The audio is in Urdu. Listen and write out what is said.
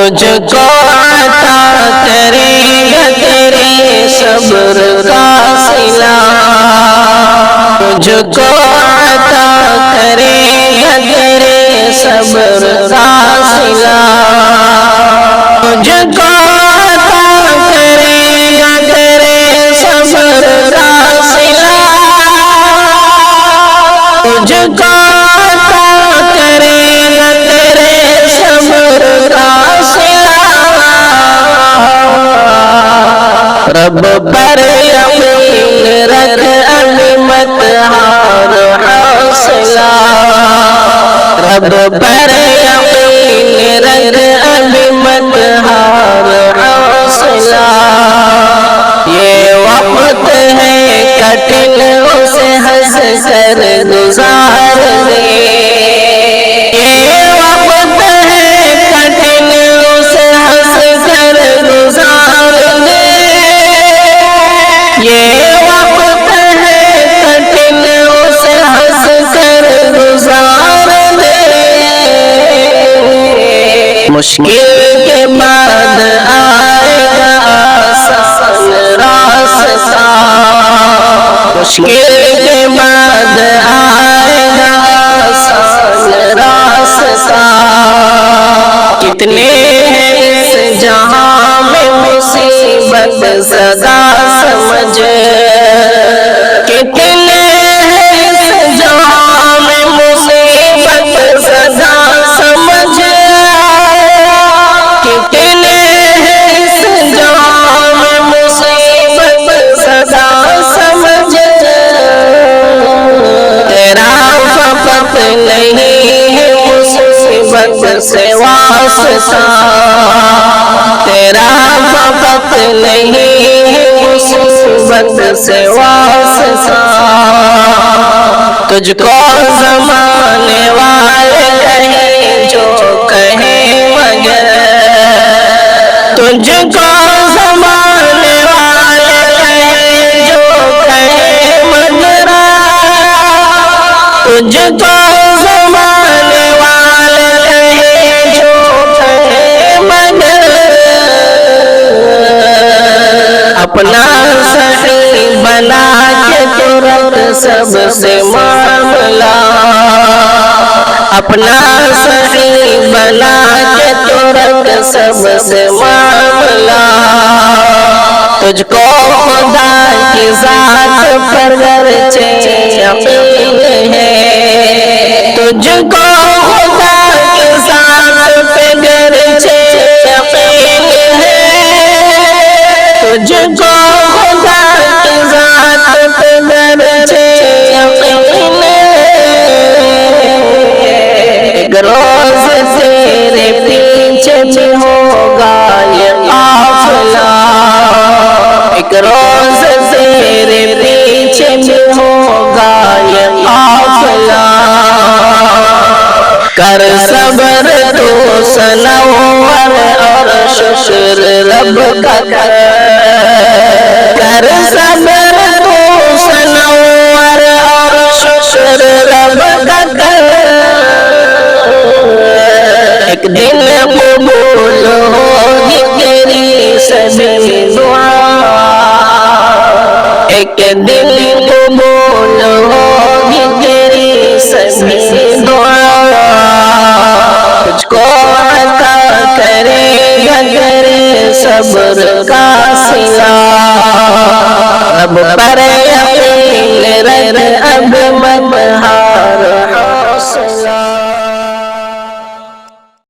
تجھ کو عطا کرے گا تیرے صبر کا صلہ، تجھ کو عطا کرے گا تیرے صبر کا صلہ، تجھ کو عطا کرے گا تیرے صبر کا صلہ، تجھ کو عطا کرے گا تیرے صبر کا صلہ، رب پر یقین رکھ ابھی مت ہار حوصلہ، رب پر یقین رکھ ابھی مت ہار حوصلہ، یہ وقت ہے کٹھن اسے ہنس کر گزار دے، یہ وقت ہے کٹھن اسے ہنس کر گزار دے، یہ وقت ہے کٹھن اسے ہنس کر گزار دے، مشکل کے بعد آئے گا آسان راستہ، مشکل کے بعد آئے گا آسان راستہ، کتنے ہیں اس جہاں میں مصیبت زدہ سمجھ، کتنے ہیں اس جہاں میں مصیبت زدہ سمجھ، کتنے ہیں اس جہاں میں مصیبت زدہ سمجھ، تیرا فقط نہیں ہے مصیبت سے واسطہ، تیرا فقط نہیں ہے مصیبت سے واسطہ، تجھ کو زمانے والے کہیں جو کہیں مگر، تجھ کو زمانے والے کہیں جو کہیں مگر، تجھ کو زمانے والے کہیں جو کہیں مگر، اپنا صحیح بنا کے تو رکھ سب سے معاملہ، اپنا صحیح بنا کے تو رکھ سب سے معاملہ، تجھ کو خدا کی ذات پر گرچہ یقین ہے، تجھ کو خدا کی ذات پر گرچہ یقین ہے، تجھ کو خدا کی ذات پر گرچہ یقین ہے، ایک روز تیرے پیچھے بھی ہوگا یہ قافلہ، ایک روز تیرے پیچھے بھی ہوگا یہ قافلہ، کر صبر تو سنور اور شکر رب کا کر صبر تو سنور اور شکر رب کا، ایک دن قبول ہوگی تیری سبھی دعا، ایک دن قبول ہوگی تیری سبھی دعا، تجھ کو عطا کرے گا تیرے صبر کا صلہ، رب پر یقین رکھ اب مت ہار